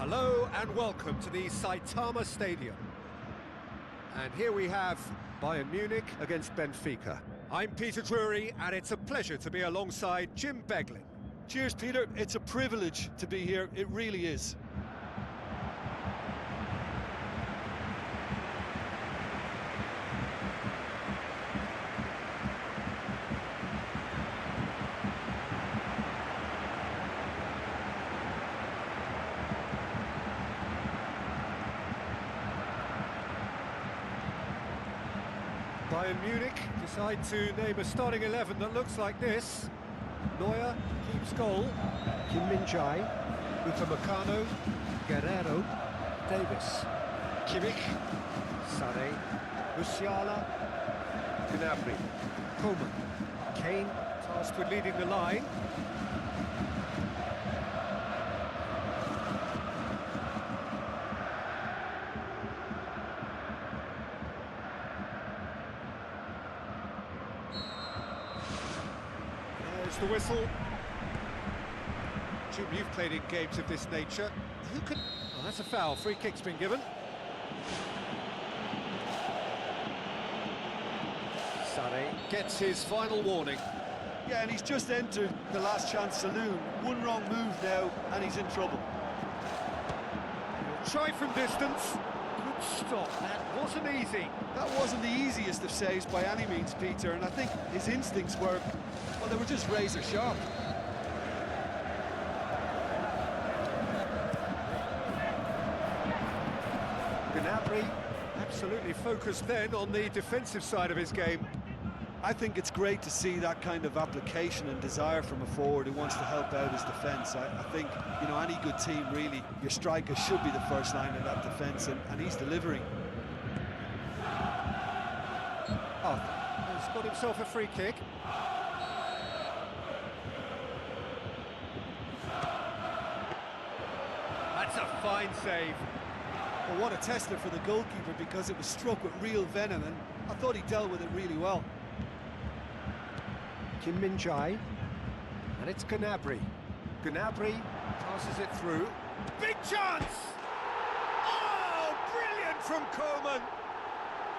Hello and welcome to the Saitama Stadium. And here we have Bayern Munich against Benfica. I'm Peter Drury and it's a pleasure to be alongside Jim Beglin. Cheers, Peter. It's a privilege to be here. It really is. Bayern Munich decide to name a starting 11 that looks like this. Neuer keeps goal. Kim Min-jae, Upamecano, Guerrero, Davis, Kimmich, Sané, Musiala, Gnabry, Coman, Kane tasked with leading the line. The whistle. Jim, you've played in games of this nature. Who can... Oh, that's a foul. Free kick's been given. Sané gets his final warning. Yeah, and he's just entered the last chance saloon. One wrong move now, and he's in trouble. He'll try from distance. Good stop. That wasn't easy. That wasn't the easiest of saves by any means, Peter, and I think his instincts were... well, they were just razor sharp. Gnabry absolutely focused then on the defensive side of his game. I think it's great to see that kind of application and desire from a forward who wants to help out his defence. I think, you know, any good team, really, your striker should be the first line of that defence, and he's delivering. Oh, he's got himself a free kick. That's a fine save. Well, what a tester for the goalkeeper, because it was struck with real venom, and I thought he dealt with it really well. Kim Min-jae, and it's Gnabry. Gnabry passes it through. Big chance! Oh, brilliant from Coman!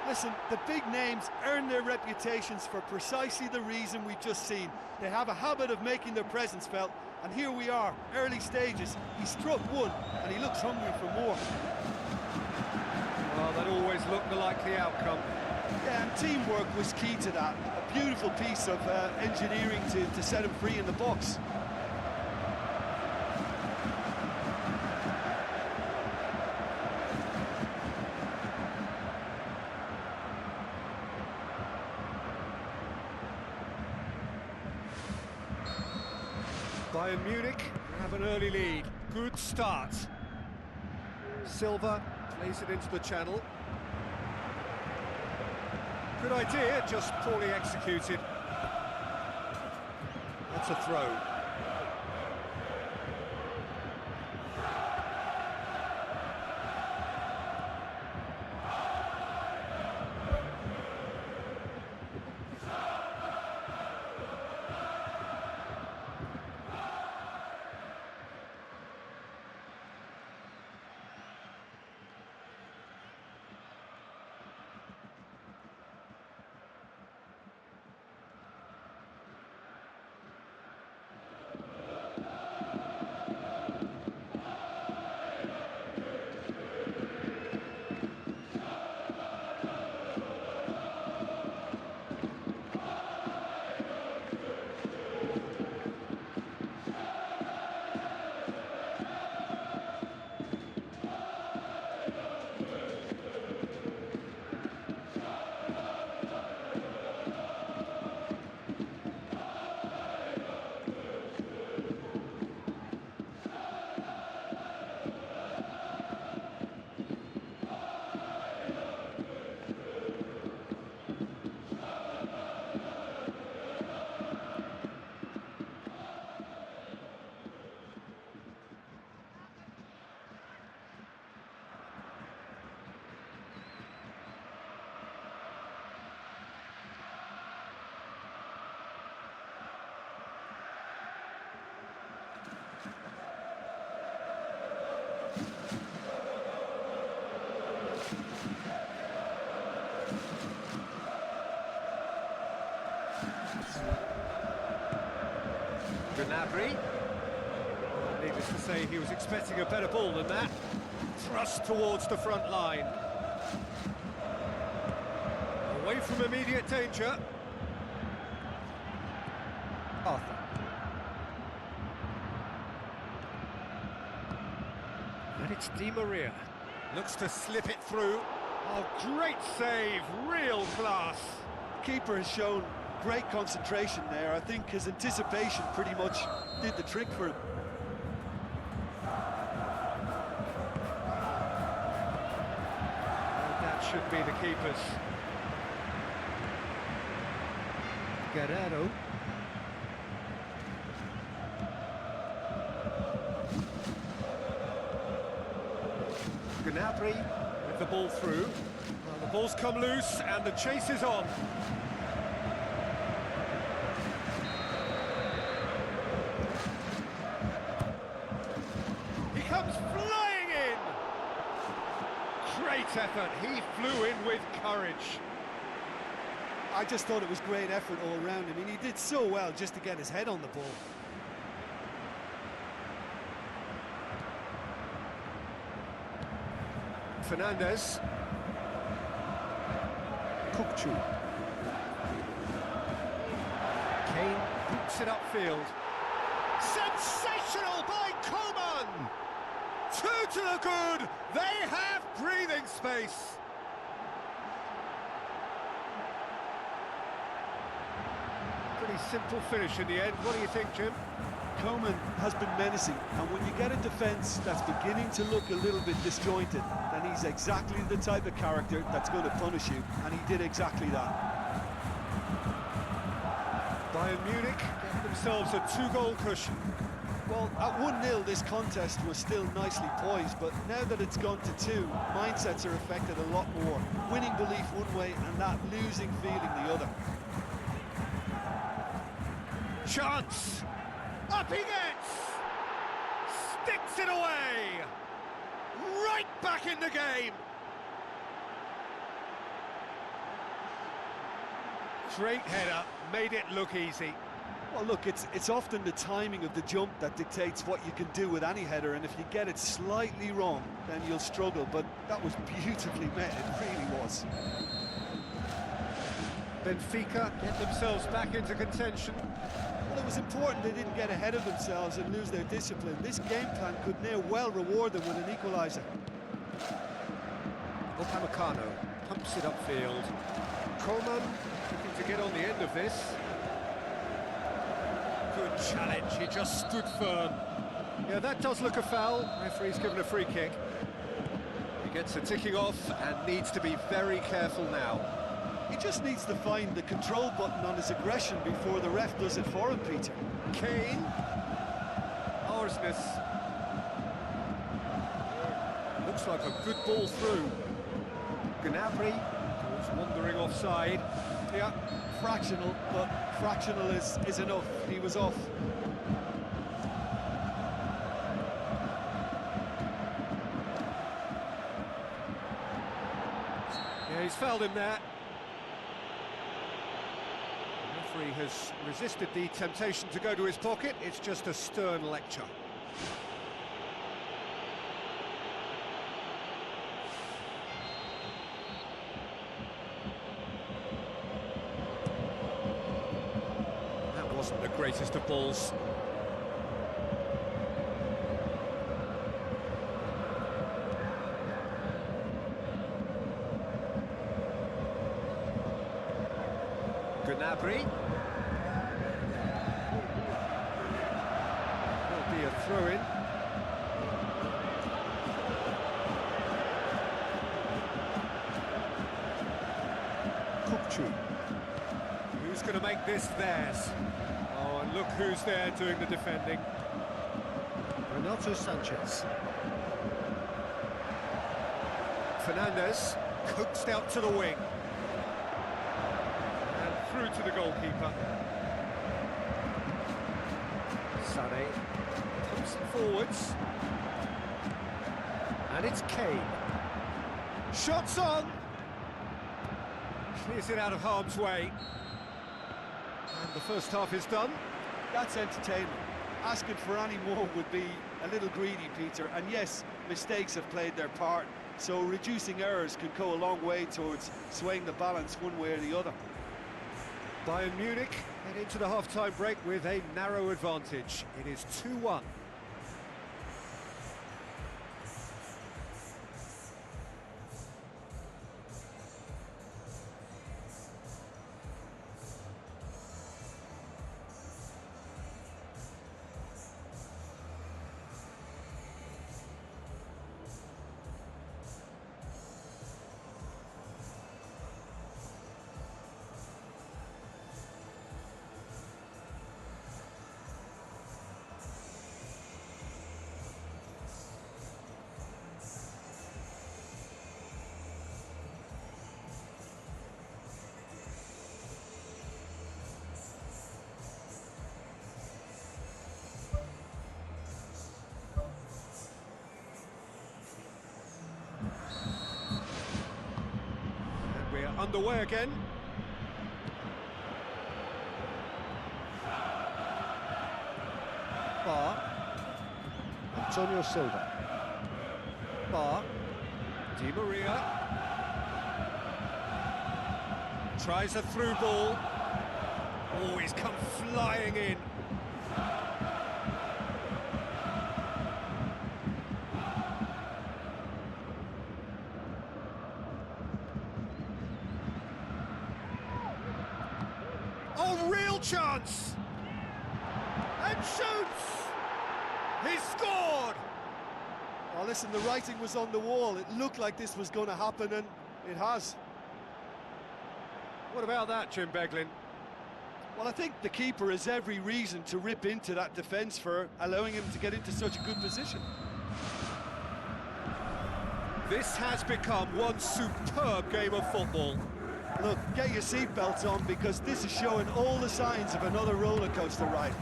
Listen, the big names earn their reputations for precisely the reason we've just seen. They have a habit of making their presence felt, and here we are, early stages. He struck one, and he looks hungry for more. Well, that always looked the likely outcome. Yeah, and teamwork was key to that. A beautiful piece of engineering to set him free in the box. Bayern Munich have an early lead. Good start. Silva plays it into the channel. Good idea, just poorly executed. That's a throw. Gnabry. Needless to say, he was expecting a better ball than that. Thrust towards the front line. Away from immediate danger. Arthur. And it's Di Maria. Looks to slip it through. Oh, great save, real class. Keeper has shown great concentration there. I think his anticipation pretty much did the trick for him. And that should be the keeper's. Guerrero. Gnabry with the ball through. Well, the ball's come loose and the chase is on. He comes flying in! Great effort, he flew in with courage. I just thought it was great effort all around. I mean, he did so well just to get his head on the ball. Fernandez. Kukçu. Kane boots it upfield. Sensational by Coman! Two to the good! They have breathing space! Pretty simple finish in the end. What do you think, Jim? Coman has been menacing, and when you get a defence that's beginning to look a little bit disjointed, then he's exactly the type of character that's going to punish you, and he did exactly that. Bayern Munich get themselves a 2-goal cushion. Well, at 1-0 this contest was still nicely poised, but now that it's gone to 2, mindsets are affected a lot more. Winning belief one way and that losing feeling the other. Chance! Up he gets! Sticks it away! Right back in the game! Great header, made it look easy. Well, look, it's often the timing of the jump that dictates what you can do with any header, and if you get it slightly wrong, then you'll struggle, but that was beautifully met, it really was. Benfica get themselves back into contention. Well, it was important they didn't get ahead of themselves and lose their discipline. This game plan could now well reward them with an equaliser. Upamecano pumps it upfield. Coman looking to get on the end of this. Good challenge, he just stood firm. Yeah, that does look a foul. Referee's given a free kick. He gets a ticking off and needs to be very careful now. He just needs to find the control button on his aggression before the ref does it for him, Peter. Kane. Arsnes. Looks like a good ball through. Gnabry was wandering offside. Yeah, fractional, but fractional is enough. He was off. Yeah, he's fouled him there. The referee has resisted the temptation to go to his pocket. It's just a stern lecture. That wasn't the greatest of balls. Gnabry. Will be a throw-in. Kukçu. Who's going to make this theirs? Oh, and look who's there doing the defending. Renato Sanchez. Fernandez coaxed out to the wing. Through to the goalkeeper. Sané pumps it forwards. And it's Kane. Shots on! Clears it out of harm's way. And the first half is done. That's entertainment. asking for any more would be a little greedy, Peter. And yes, mistakes have played their part, so reducing errors could go a long way towards swaying the balance one way or the other. Bayern Munich head into the half-time break with a narrow advantage. It is 2-1. Underway again. Bar. Antonio Silva. Bar. Di Maria. Tries a through ball. Oh, he's come flying in. Oh, real chance! And shoots! He's scored! Oh, listen, the writing was on the wall. It looked like this was going to happen, and it has. What about that, Jim Beglin? Well, I think the keeper has every reason to rip into that defence for allowing him to get into such a good position. This has become one superb game of football. Look, get your seatbelts on, because this is showing all the signs of another roller coaster ride.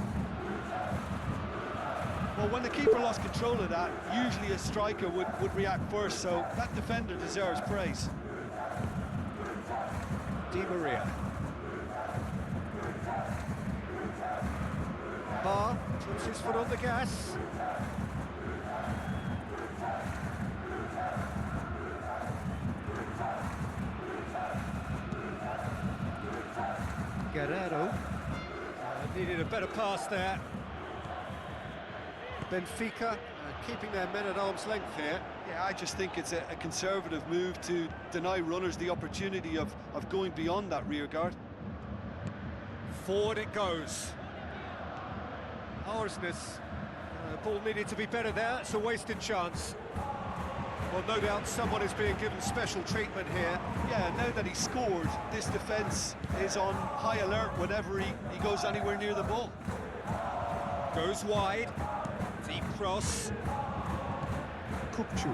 Well, when the keeper lost control of that, usually a striker would react first, so that defender deserves praise. Di Maria. Bar puts his foot on the gas. Guerrero needed a better pass there. Benfica keeping their men at arm's length here. Yeah, I just think it's a conservative move to deny runners the opportunity of going beyond that rear guard. Forward it goes. Arsnes. Ball needed to be better there. It's a wasted chance. Well, no doubt someone is being given special treatment here. Yeah, now that he scored, this defence is on high alert whenever he goes anywhere near the ball. Goes wide. Deep cross. Kupchu.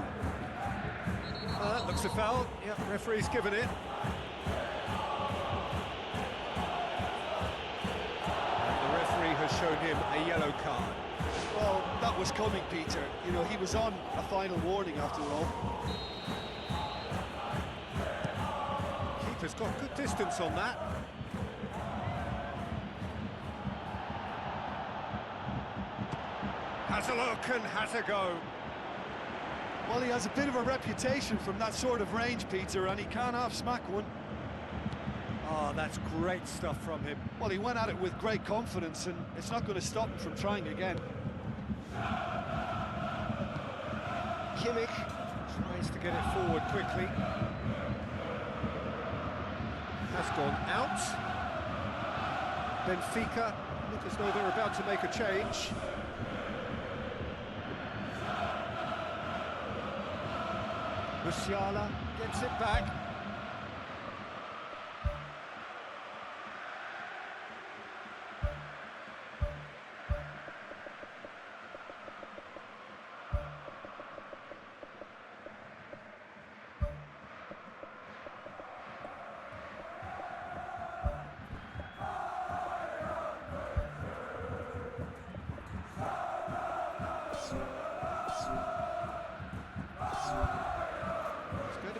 Looks a foul. Yeah, referee's given it. And the referee has shown him a yellow card. Well, that was coming, Peter. You know, he was on a final warning after all. Keeper's got good distance on that. Has a look and has a go. Well, he has a bit of a reputation from that sort of range, Peter, and he can't half-smack one. Oh, that's great stuff from him. Well, he went at it with great confidence, and it's not going to stop him from trying again. Kimmich tries to get it forward quickly. Has gone out. Benfica look as though they're about to make a change. Musiala gets it back.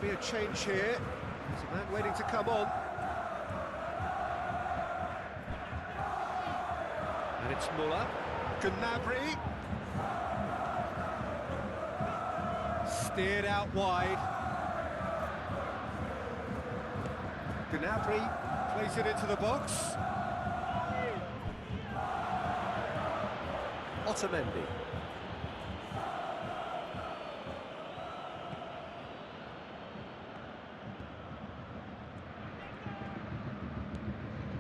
Be a change here. There's a man waiting to come on. And it's Muller. Gnabry. Steered out wide. Gnabry plays it into the box. Otamendi.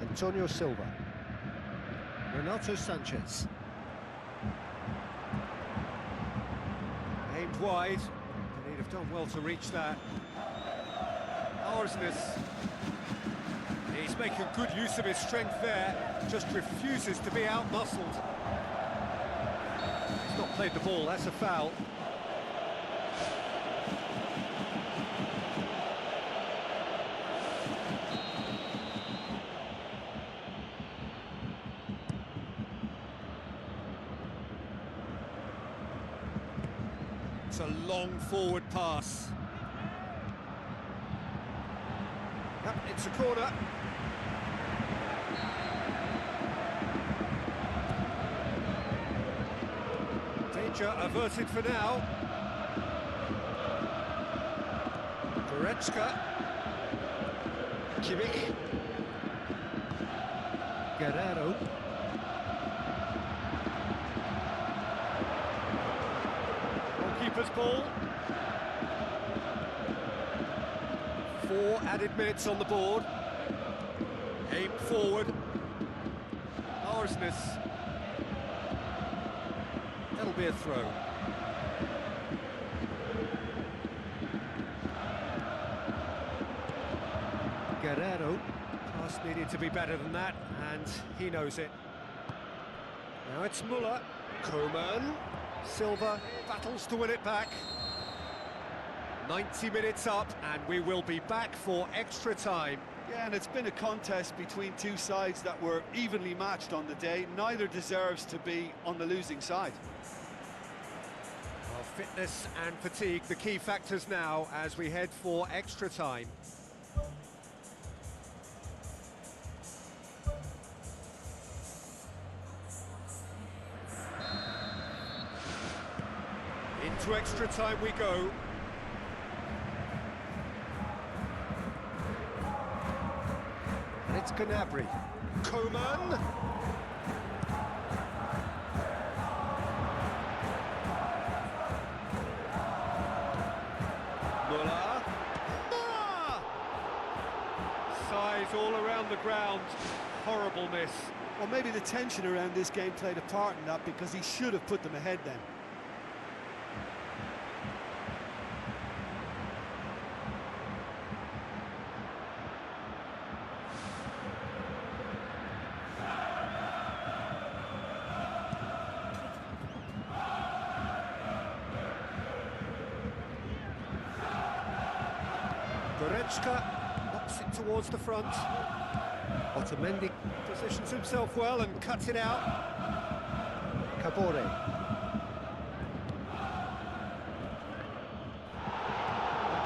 Antonio Silva. Renato Sanchez. Aimed wide. They'd have done well to reach that. Arsnes. He's making good use of his strength there. Just refuses to be out-muscled. He's not played the ball, that's a foul. It's a long forward pass. Yep, it's a corner. Danger averted for now. Goretzka. Kimmich. Guerrero. Goalkeeper's ball. 4 added minutes on the board. Aim forward. Arsnes. That'll be a throw. Guerrero. Pass needed to be better than that, and he knows it. Now it's Muller. Coman. Silva battles to win it back. 90 minutes up, and we will be back for extra time. Yeah, and it's been a contest between two sides that were evenly matched on the day. Neither deserves to be on the losing side. Well, fitness and fatigue, the key factors now as we head for extra time. Into extra time we go. And it's Gnabry. Coman. Muller. Size all around the ground. Horrible miss. Well, maybe the tension around this game played a part in that, because he should have put them ahead then. Goretzka knocks it towards the front. Otamendi positions himself well and cuts it out. Cabore. No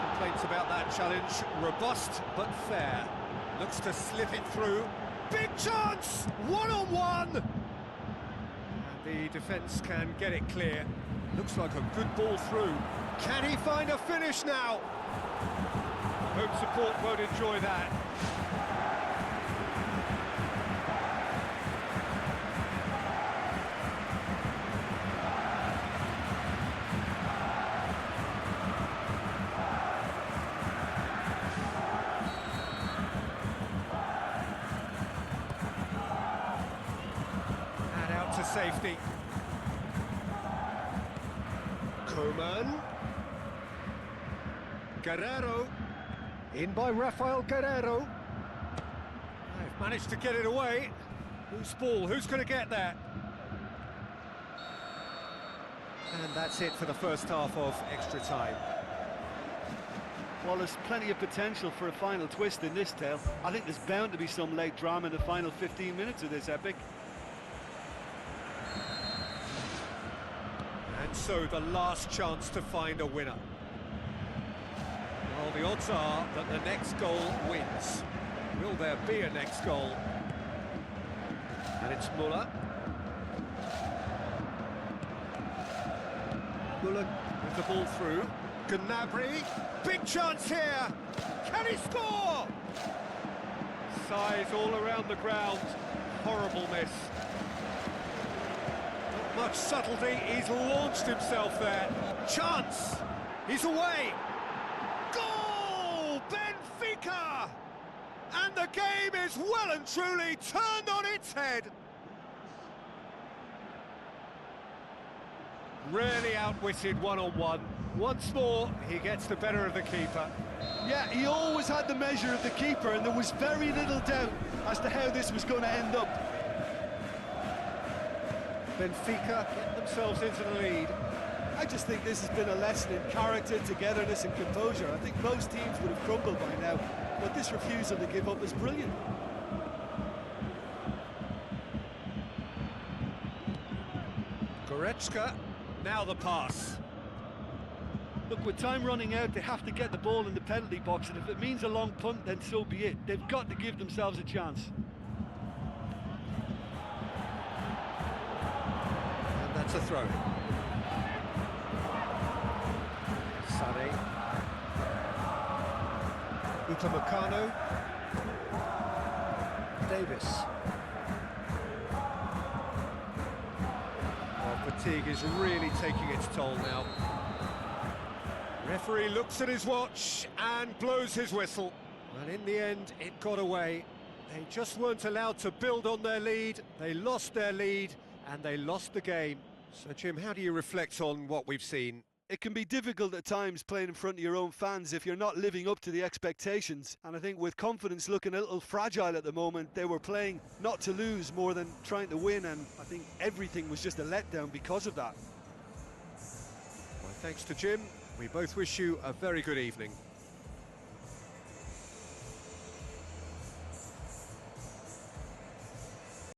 complaints about that challenge. Robust but fair. Looks to slip it through. Big chance! One-on-one! And the defence can get it clear. Looks like a good ball through. Can he find a finish now? Home support won't enjoy that. And out to safety. Coman. Guerrero. In by Rafael Guerrero. They've managed to get it away. Whose ball? Who's going to get that? And that's it for the first half of extra time. Well, there's plenty of potential for a final twist in this tale. I think there's bound to be some late drama in the final 15 minutes of this epic. And so the last chance to find a winner. Well, the odds are that the next goal wins. Will there be a next goal? And it's Muller. Bullock with the ball through. Gnabry, big chance here. Can he score? Size all around the ground. Horrible miss. Not much subtlety. He's launched himself there. Chance. He's away. Goal! Benfica! And the game is well and truly turned on its head. Really outwitted one-on-one. Once more, he gets the better of the keeper. Yeah, he always had the measure of the keeper, and there was very little doubt as to how this was going to end up. Benfica get themselves into the lead. I just think this has been a lesson in character, togetherness and composure. I think most teams would have crumbled by now, but this refusal to give up is brilliant. Goretzka, now the pass. Look, with time running out, they have to get the ball in the penalty box, and if it means a long punt, then so be it. They've got to give themselves a chance. And that's a throw. Sané. Upamecano. Davis. Fatigue is really taking its toll now. Referee looks at his watch and blows his whistle. Well, in the end, it got away. They just weren't allowed to build on their lead. They lost their lead and they lost the game. So, Jim, how do you reflect on what we've seen? It can be difficult at times playing in front of your own fans if you're not living up to the expectations. And I think with confidence looking a little fragile at the moment, they were playing not to lose more than trying to win, and I think everything was just a letdown because of that. Well, thanks to Jim. We both wish you a very good evening.